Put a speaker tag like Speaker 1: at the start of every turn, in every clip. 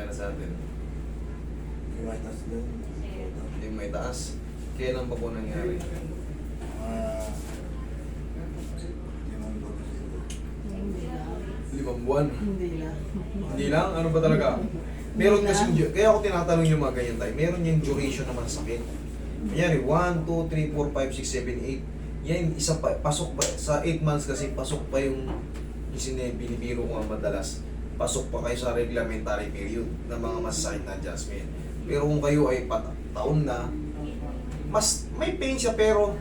Speaker 1: nangyari sa atin?
Speaker 2: Iwatas din.
Speaker 1: Yung may taas. Kailan pa po nangyari?
Speaker 2: Ah, limang buwan na siguro.
Speaker 3: Hindi lang.
Speaker 1: 5 buwan.
Speaker 3: Hindi lang.
Speaker 1: Hindi lang? Ano ba talaga? Meron kasing, kaya ako tinatanong yung mga ganyan tayo, meron yung duration naman sa sakit. Yan 1, 2, 3, 4, 5, 6, 7, 8. Yan, isa pa, pasok pa, sa 8 months kasi, pasok pa yung binibiro ko nga madalas. Pasok pa kayo sa reglementary period ng mga masasakit na adjustment. Pero kung kayo ay taon na, mas may pain siya pero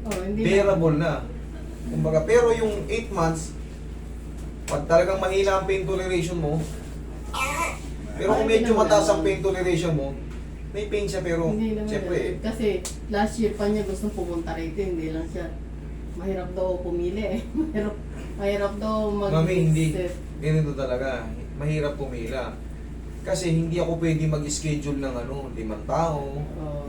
Speaker 3: Oh, hindi
Speaker 1: bearable na. Kumbaga, pero yung 8 months, pag talagang mahina ang pain toleration mo, pero kung medyo mataas ang pain toleration mo, may pain siya pero
Speaker 3: Hindi naman
Speaker 1: siyempre,
Speaker 3: yun. Kasi last year pa niya gustong pumunta rito, hindi lang siya. Mahirap daw pumili eh. Mahirap daw
Speaker 1: mami, hindi, ganito talaga, mahirap pumila. Kasi hindi ako pwede mag-schedule ng 5 tao.
Speaker 3: Oh,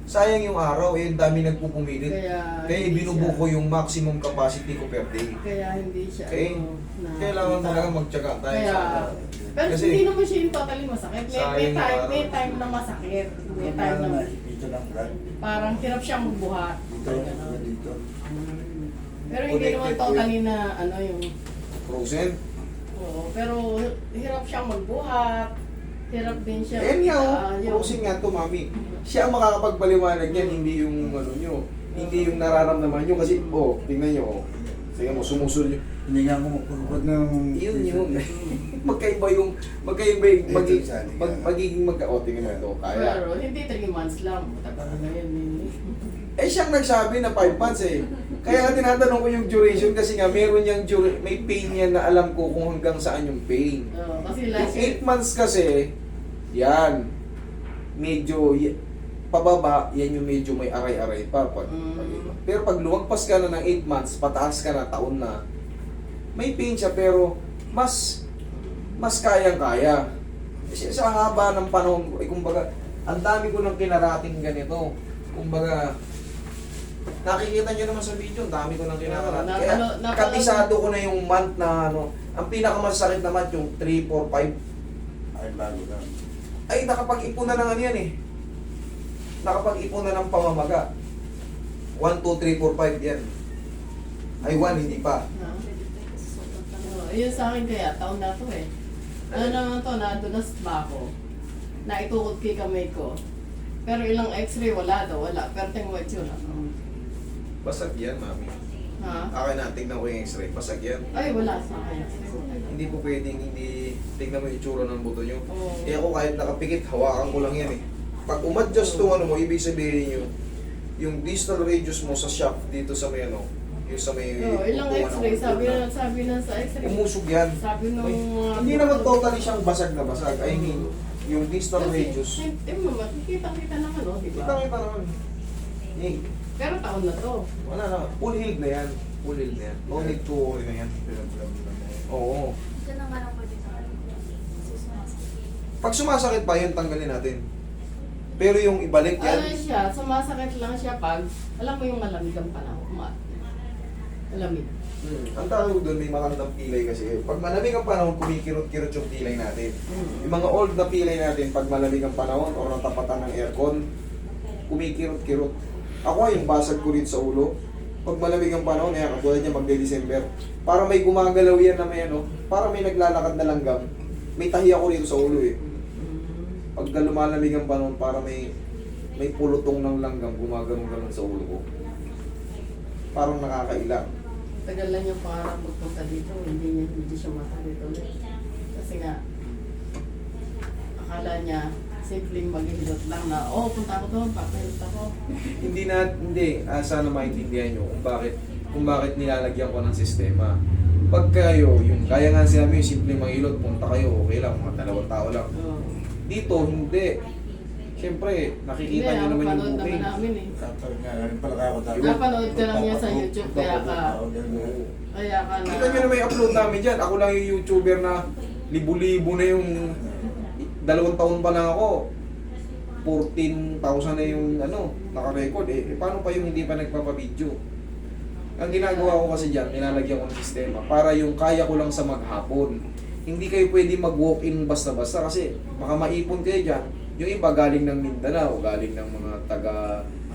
Speaker 1: Sayang yung araw, eh, ang dami nagpupumilit.
Speaker 3: kaya
Speaker 1: Kaya
Speaker 3: hindi
Speaker 1: binubuko
Speaker 3: siya-
Speaker 1: yung maximum capacity ko per day.
Speaker 3: Kaya hindi siya.
Speaker 1: Okay? Kailangan talaga magtyaga tayo
Speaker 3: Kaya,
Speaker 1: sa
Speaker 3: pero
Speaker 1: Kasi-
Speaker 3: hindi naman siya yung totally masakit.
Speaker 1: Sayang yung araw.
Speaker 3: May time na masakit. May time na
Speaker 2: Dito lang, Brad.
Speaker 3: parang hirap siyang magbuhat.
Speaker 2: Dito,
Speaker 3: Ganun.
Speaker 2: dito.
Speaker 3: Pero hindi naman
Speaker 1: Connected
Speaker 3: totally na ano yung...
Speaker 1: frozen.
Speaker 3: Oo, pero hirap siyang magbuhat. Hirap din siya.
Speaker 1: Ayan nga,
Speaker 3: yung-
Speaker 1: frozen nga to, mami. Siya ang makakapagpaliwanag yan, hindi yung ano nyo. Hindi yung nararamdaman nyo kasi, tingnan nyo, sige mo, sumusul nyo.
Speaker 2: Hindi nga ako magpapagod ng...
Speaker 1: Yun. magkaiba yung magiging tingnan mo ito, kaya.
Speaker 3: Pero hindi 3 months lang. Tagal na yun.
Speaker 1: Eh siyang nagsabi na 5 months eh. Kaya nga tinatanong ko yung duration kasi nga meron niyang may pain yan na alam ko kung hanggang saan yung pain.
Speaker 3: Kasi
Speaker 1: Yung
Speaker 3: last year,
Speaker 1: 8 months kasi, yan, medyo pababa, yan yung medyo may aray-aray pa. Pero pag lumagpas ka na ng 8 months, pataas ka na, taon na, may pain siya pero mas kayang-kaya. Kasi sa haba ng panahon, kumbaga, ang dami ko nang kinarating ganito. Kumbaga, nakikita nyo naman sa video, ang dami ko nang kinarating. Kaya kapisado ko na yung month na ang pinakamasakit na month yung 3, 4, 5.
Speaker 2: Ay, bago lang.
Speaker 1: Ay, nakapag-ipon na ng ano yan eh. Nakapag-ipon na ng pamamaga. 1, 2, 3, 4, 5 yan. Ay, 1, hindi pa.
Speaker 3: yun sa akin kaya, taon na to eh. Ano naman to, nadulas ba ako? Naitukod kay kamay ko. Pero ilang x-ray, wala daw, wala. Pero tingnan mo itsura.
Speaker 1: Basag yan, mami.
Speaker 3: Ha?
Speaker 1: Akin na, tignan ko yung x-ray. Basag yan.
Speaker 3: Ay, wala sa akin.
Speaker 1: Hindi po pwedeng tignan mo yung itsura ng buto nyo.
Speaker 3: Oo.
Speaker 1: Eh ako kahit nakapikit, hawakan ko lang yan eh. Pag umadjust itong mo, ibig sabihin nyo, yung distal radius mo sa shaft dito sa may yung sa may...
Speaker 3: Ilang
Speaker 1: upuan
Speaker 3: x-ray,
Speaker 1: ng
Speaker 3: sabi na sa x-ray.
Speaker 1: umusog yan.
Speaker 3: Sabi nung mga...
Speaker 1: Hindi naman totally siyang basag na basag. I mean, yung distal radius.
Speaker 3: Tingnan mo, kita naman, di ba?
Speaker 1: Kita naman. Eh,
Speaker 3: Pero taon na to.
Speaker 1: wala na. Full healed na yan. Full healed na yan. No need to worry na yan. Oo.
Speaker 4: Ito na nga lang pwede sa susunod.
Speaker 1: Pag sumasakit pa, yun tanggalin natin. Pero yung ibalik
Speaker 3: Ano
Speaker 1: yan,
Speaker 3: siya, sumasakit lang siya pag, alam mo yung malamig ang panahon. Malamig.
Speaker 1: ang tawag ko doon may makandang pilay kasi. Pag malamig ang panahon, kumikirot-kirot yung pilay natin. Yung mga old na pilay natin, pag malamig ang panahon o natapatan ng aircon, kumikirot-kirot. Ako yung basag ko rito sa ulo. Pag malamig ang panahon, kaya katulad niya magde-December. Para may gumagalaw yan na may para may naglalakad na langgam. May tahi ako rito sa ulo eh. Pag lumalamig ang panahon, para may pulutong ng langgam gumagano'n sa ulo ko. Parang nakakaila.
Speaker 3: Tagal lang yung pangarap magpunta dito, hindi siya matali ulit. Kasi nga, akala niya, simpleng maghihilot lang na, punta ako doon, papahilot ako.
Speaker 1: Hindi, sana maintindihan nyo kung bakit nilalagyan ko ng sistema. Pag kayo, yung kaya nga sinabi yung simpleng mangilot, punta kayo, okay lang, mga 2 tao lang. Dito, hindi. Siyempre, nakikita nyo naman yung
Speaker 3: napanood
Speaker 1: booking.
Speaker 3: naman namin eh.
Speaker 2: Kapag nga, ganun pala ako dati.
Speaker 3: Napanood ka lang yan sa YouTube, kaya ka na...
Speaker 1: Kita nyo na may upload namin dyan. Ako lang yung YouTuber na libu-libo na yung 2 taon pa lang ako. 14,000 na yung naka-record eh. Paano pa yung hindi pa nagpapabideo? Ang ginagawa ko kasi dyan, nilalagyan ko ng sistema para yung kaya ko lang sa maghapon. hindi kayo pwede mag-walk-in basta-basta kasi baka maipon kayo dyan. Yung iba galing ng Mindanao, galing ng mga taga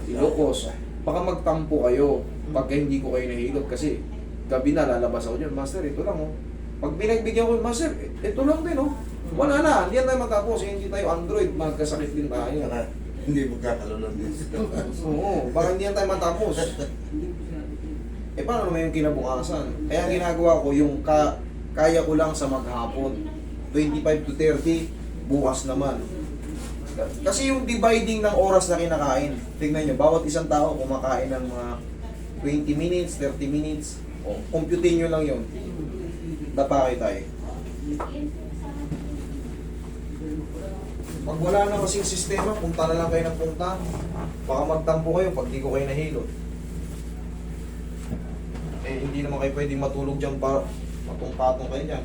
Speaker 1: Ilocos. Baka magtampo kayo pagka hindi ko kayo nahilot kasi gabi na lalabas ako dyan, Master, ito lang oh. Pag binagbigyan ko, Master, ito lang din oh. Wala na, hindi yan tayo matapos, hindi tayo Android, magkasakit din tayo.
Speaker 2: Saka hindi magkakalulan din.
Speaker 1: Oo, baka hindi yan tayo matapos. Eh paano naman yung kinabukasan? Kaya ang ginagawa ko, yung kaya ko lang sa maghapon. 25 to 30, bukas naman. Kasi yung dividing ng oras na kinakain, tingnan nyo, bawat isang tao kumakain ng mga 20 minutes, 30 minutes, o computin nyo lang yun. Dapa kayo tayo. Pag wala na kasing sistema, punta na lang kayo ng punta. Baka magtampo kayo pag di ko kayo nahilot. Eh, hindi naman kayo pwedeng matulog dyan para matong-patong kayo dyan.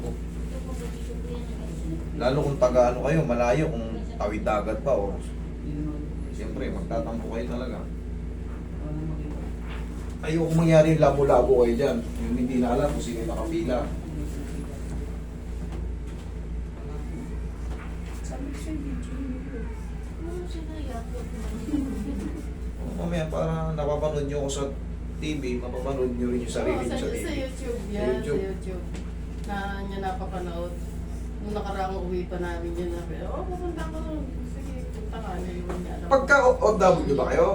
Speaker 1: Lalo kung taga ano kayo, malayo, kung tawid dagat pa o siyempre, magtatampo kayo talaga. Ayoko mangyari yung labo-labo kayo dyan. Yung hindi na alam kung sino yung nakapila. Mamaya para napapanood nyo ko sa TV, mapapanood nyo rin yung sarili nyo sa
Speaker 3: Sa
Speaker 1: TV.
Speaker 3: YouTube yan,
Speaker 1: YouTube.
Speaker 3: sa YouTube. Na niya napapanood. Nung nakaraang uwi pa namin yun, nabi, pupunta ko. Sige, punta ka. Ngayon niya alam.
Speaker 1: Pagka OFW ba kayo?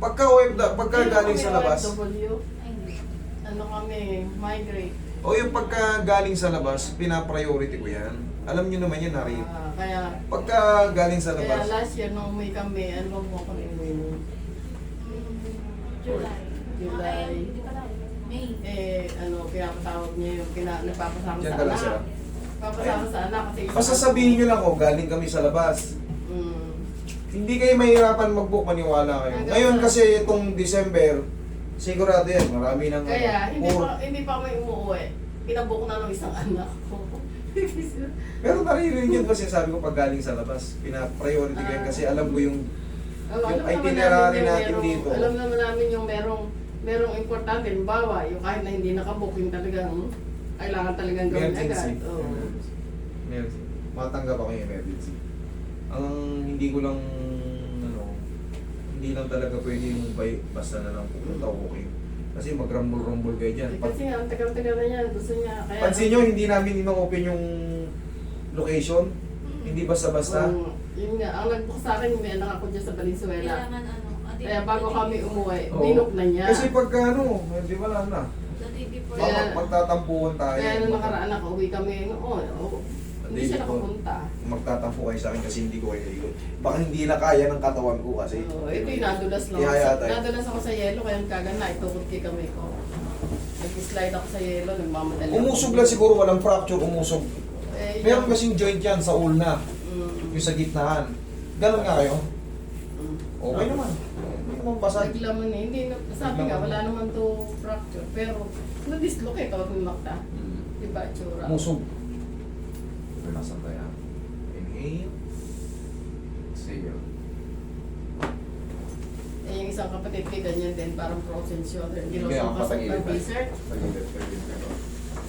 Speaker 1: Pagka OFW, pagka
Speaker 3: Hindi
Speaker 1: galing
Speaker 3: kami
Speaker 1: sa labas,
Speaker 3: OFW. Ano kami, migrate.
Speaker 1: o yung pagka galing sa labas, pina-priority ko yan. Alam nyo naman yan, Nari.
Speaker 3: Kaya
Speaker 1: Pagka galing sa
Speaker 3: kaya
Speaker 1: labas,
Speaker 3: last year nung umuwi kami, ano mo kami umuwi nung
Speaker 4: July.
Speaker 3: July.
Speaker 4: Hindi pala. May.
Speaker 3: Pinapatawag niya yung nagpapasama
Speaker 1: Diyan
Speaker 3: sa
Speaker 1: ka lang
Speaker 3: anak.
Speaker 1: sila.
Speaker 3: Papasama sa anak kasi
Speaker 1: basta sabihin nyo lang, oh, galing kami sa labas.
Speaker 3: Mm.
Speaker 1: Hindi kayo mahirapan mag-book, maniwala kayo.
Speaker 3: Hanggang
Speaker 1: Ngayon
Speaker 3: sa-
Speaker 1: kasi itong December, sigurado yan, marami nang...
Speaker 3: Kaya
Speaker 1: puro-
Speaker 3: hindi pa kami umuwi. Pinabook na ng isang anak ko.
Speaker 1: Pero naririnig yun kasi sabi ko pag galing sa labas, pina-priority ko yan kasi alam ko yung
Speaker 3: Alam naman
Speaker 1: itinerary
Speaker 3: namin
Speaker 1: natin
Speaker 3: yung
Speaker 1: dito.
Speaker 3: Alam naman namin yung merong importante. Bawa, yung kahit na hindi nakabook, yung talagang kailangan talagang gawin
Speaker 1: emergency.
Speaker 3: agad. Oo.
Speaker 1: Emergency. Matanggap ako yung emergency. Ang hindi ko lang, hindi lang talaga pwede yung basta na lang pupunta o okay. Kasi mag-rumble-rumble kayo dyan.
Speaker 3: Kasi nga, ang tagal-tagal na yan. Gusto niya. Kaya,
Speaker 1: Pansin nyo, hindi namin ino-open yung location. Hindi basta-basta.
Speaker 3: Yun nga, ang nag-book sa akin, may anak ako dyan sa Valenzuela.
Speaker 4: Kailangan
Speaker 3: Kaya bago kami umuwi,
Speaker 1: Oo.
Speaker 3: binok na niya.
Speaker 1: Kasi pagka hindi wala na.
Speaker 4: The day before.
Speaker 3: Kaya-
Speaker 1: Baka magtatampuhan tayo.
Speaker 3: Kaya nung nakaraan ako, uwi kami noon. Hindi siya nakapunta.
Speaker 1: Magtatampo kayo sa akin kasi hindi ko kayo naigot. Baka hindi na kaya ng katawan ko kasi.
Speaker 3: Ito yung nadulas lang.
Speaker 1: Ihaya tayo.
Speaker 3: Nadulas ako sa yelo, kaya kagana, itukot kay kami ko. Nag-slide ako sa yelo, nagmamadali. ako.
Speaker 1: Umusog lang siguro, walang fracture, umusog. Meron kasing joint yan sa ulna, yung sa gitnaan. Ganon nga kayo? Okay naman. Hindi naman basag.
Speaker 3: Naglaman eh. Hindi, sabi nga, wala naman to fracture. Pero, na-dislocate ako ng makta. Diba, tsura?
Speaker 1: Umusog. Nasaan tayo? Inhale. Exhale.
Speaker 3: Eh, yung isang kapatid ko, ganyan din, parang frozen shoulder. Hindi
Speaker 1: Kaya
Speaker 3: raw
Speaker 1: ang
Speaker 3: pasok
Speaker 1: patagilid
Speaker 3: ng
Speaker 1: tayo.
Speaker 3: wizard.
Speaker 1: Tagilid, tagilid.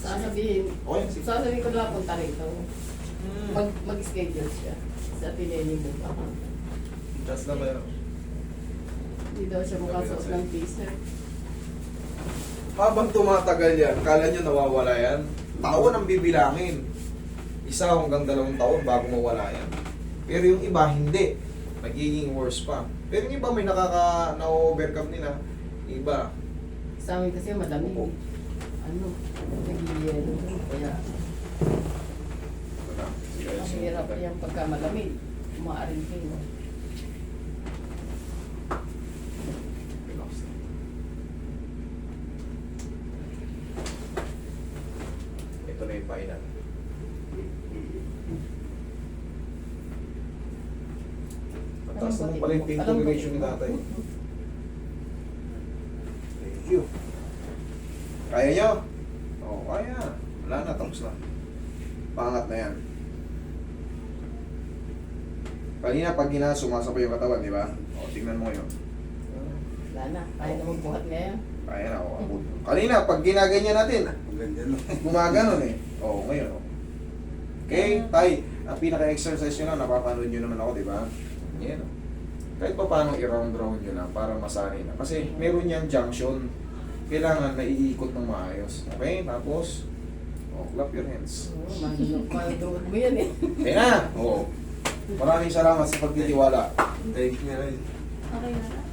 Speaker 3: Sasabihin,
Speaker 1: Okay, sige.
Speaker 3: sasabihin ko na punta rito. Mag-schedule siya sa pinili mo pa.
Speaker 1: Just na ba yun?
Speaker 3: Hindi daw siya makasuot ng t-shirt.
Speaker 1: Habang tumatagal yan, kala nyo nawawala yan? Taon ang bibilangin. 1 hanggang 2 taon bago mawala yan. Pero yung iba, hindi. Nagiging worse pa. Pero yung iba, may na-overcome nila. Iba.
Speaker 3: Sa amin kasi madami.
Speaker 1: Opo.
Speaker 3: Ano, nag-yelo. Kaya,
Speaker 1: Wala.
Speaker 3: ang hirap yung pagka malamig. Umaarin kayo.
Speaker 1: Relax na. Ito na yung painan. Mataas naman pala yung pain toleration ni tatay. Thank you. Kaya nyo? Oo, kaya. Wala na, tapos na. Pangat na yan. Kanina pag sumasapay yung katawan, di ba? O, tingnan mo ngayon.
Speaker 3: Wala na, kaya na magbuhat ngayon.
Speaker 1: Kaya na, o. Kanina, pag ginaganyan natin,
Speaker 2: Ang ganda no.
Speaker 1: gumaganon eh. Oo, ngayon. O. Okay? Tay, ang pinaka-exercise nyo na, napapanood nyo naman ako, di ba? Yan. Kahit pa paano i-round-round nyo na para masanay na. Kasi meron yan junction. Kailangan naiikot ng maayos. Okay? Tapos, clap your hands.
Speaker 3: Malunood mo yan eh.
Speaker 1: Kaya na! Oo. Maraming salamat sa pagtitiwala.
Speaker 2: Thank you.
Speaker 4: Okay na.